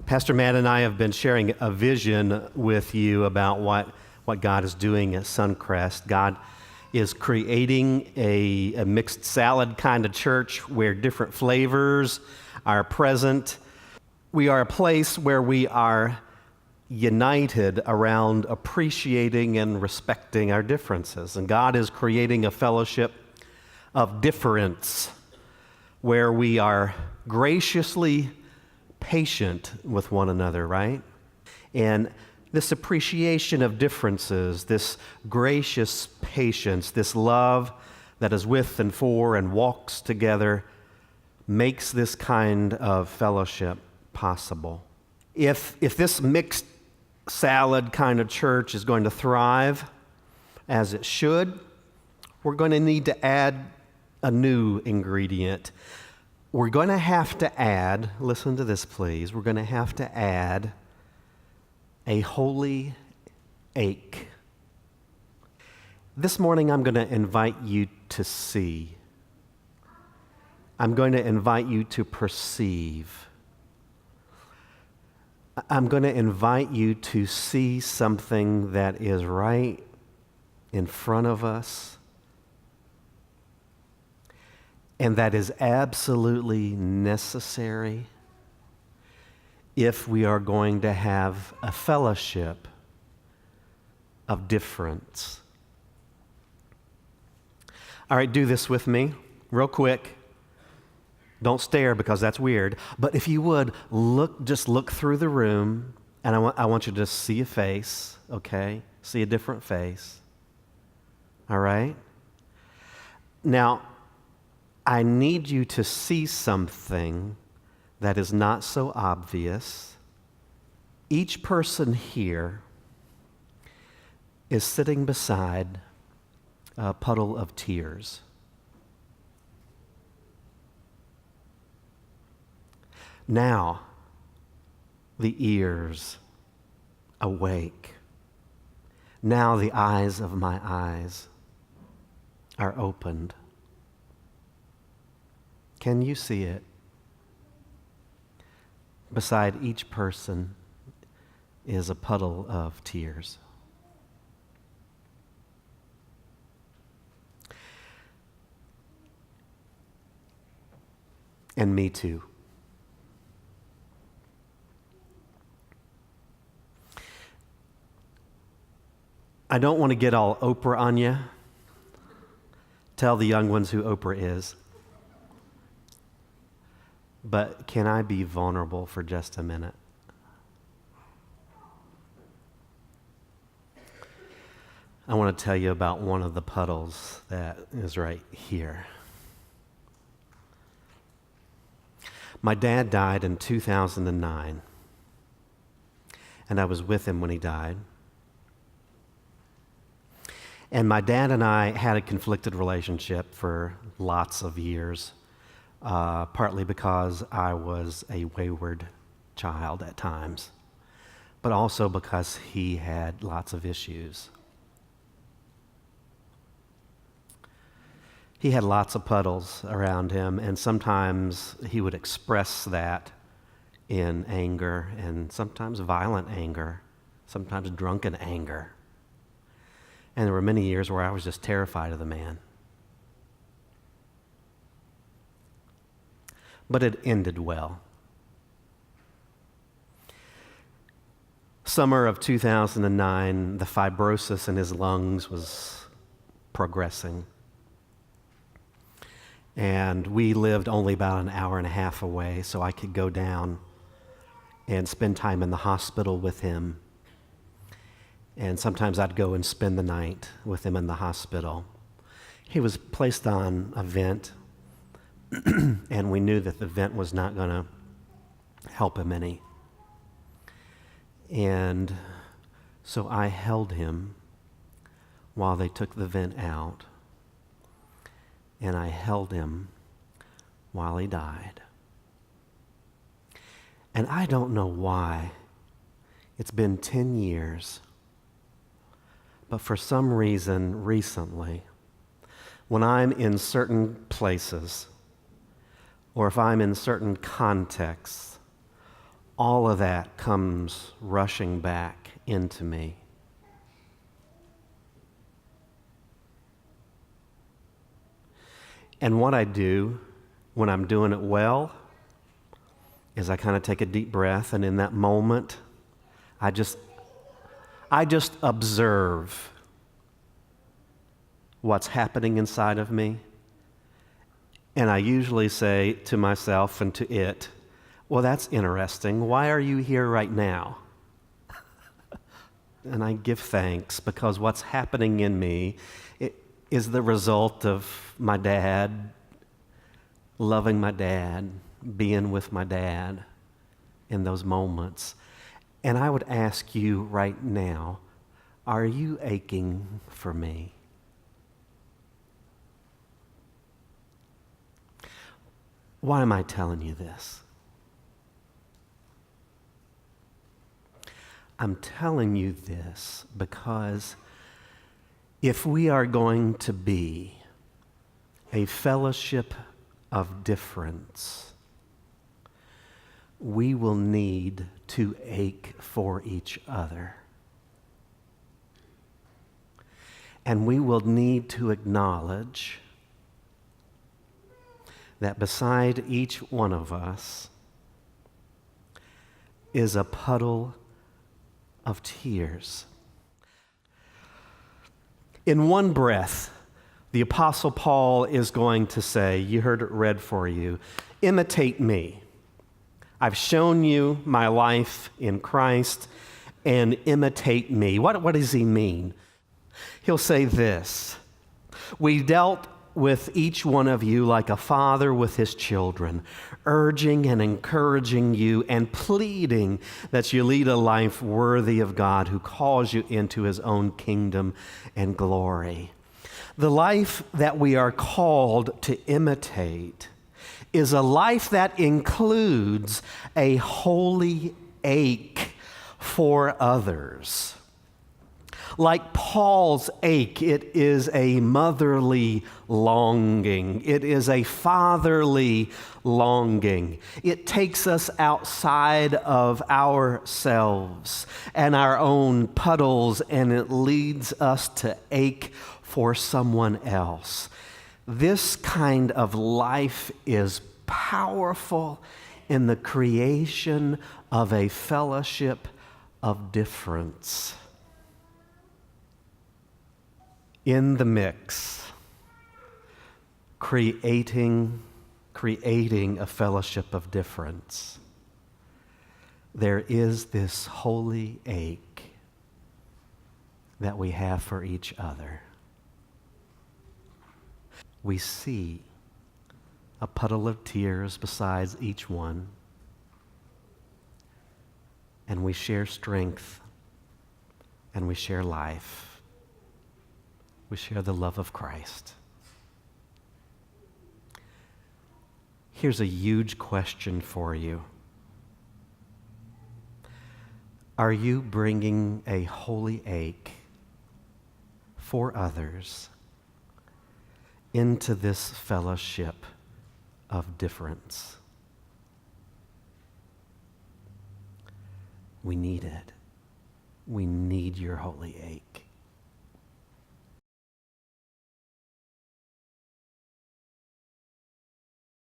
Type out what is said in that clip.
Pastor Matt and I have been sharing a vision with you about what God is doing at Suncrest. God is creating a mixed salad kind of church where different flavors are present. We are a place where we are united around appreciating and respecting our differences. And God is creating a fellowship of difference where we are graciously patient with one another, right? And this appreciation of differences, this gracious patience, this love that is with and for and walks together makes this kind of fellowship possible. If this mixed salad kind of church is going to thrive as it should, we're going to need to add a new ingredient. We're going to have to add, listen to this please, we're going to have to add a holy ache. This morning I'm going to invite you to see. I'm going to invite you to perceive. I'm going to invite you to see something that is right in front of us and that is absolutely necessary if we are going to have a fellowship of difference. All right, do this with me real quick. Don't stare because that's weird. But if you would, just look through the room, and I want you to just see a face, okay? See a different face. All right? Now, I need you to see something that is not so obvious. Each person here is sitting beside a puddle of tears. Now, the ears awake. Now the eyes of my eyes are opened. Can you see it? Beside each person is a puddle of tears. And me too. I don't want to get all Oprah on you. Tell the young ones who Oprah is. But can I be vulnerable for just a minute? I want to tell you about one of the puddles that is right here. My dad died in 2009, and I was with him when he died. And my dad and I had a conflicted relationship for lots of years. Partly because I was a wayward child at times, but also because he had lots of issues. He had lots of puddles around him, and sometimes he would express that in anger, and sometimes violent anger, sometimes drunken anger. And there were many years where I was just terrified of the man. But it ended well. Summer of 2009, the fibrosis in his lungs was progressing. And we lived only about an hour and a half away, so I could go down and spend time in the hospital with him. And sometimes I'd go and spend the night with him in the hospital. He was placed on a vent, and we knew that the vent was not going to help him any. And so I held him while they took the vent out, and I held him while he died. And I don't know why. It's been 10 years, but for some reason recently, when I'm in certain places, or if I'm in certain contexts, all of that comes rushing back into me. And what I do when I'm doing it well is I kind of take a deep breath, and in that moment, I just observe what's happening inside of me. And I usually say to myself and to it, well, that's interesting. Why are you here right now? And I give thanks because what's happening in me is the result of my dad, loving my dad, being with my dad in those moments. And I would ask you right now, are you aching for me? Why am I telling you this? I'm telling you this because if we are going to be a fellowship of difference, we will need to ache for each other. And we will need to acknowledge that beside each one of us is a puddle of tears. In one breath, the Apostle Paul is going to say, you heard it read for you, imitate me. I've shown you my life in Christ, and imitate me. What does he mean? He'll say this, we dealt with each one of you like a father with his children, urging and encouraging you and pleading that you lead a life worthy of God who calls you into his own kingdom and glory. The life that we are called to imitate is a life that includes a holy ache for others. Like Paul's ache, it is a motherly longing. It is a fatherly longing. It takes us outside of ourselves and our own puddles, and it leads us to ache for someone else. This kind of life is powerful in the creation of a fellowship of difference. In the mix, creating a fellowship of difference, there is this holy ache that we have for each other. We see a puddle of tears beside each one, and we share strength, and we share life. We share the love of Christ. Here's a huge question for you. Are you bringing a holy ache for others into this fellowship of difference? We need it. We need your holy ache.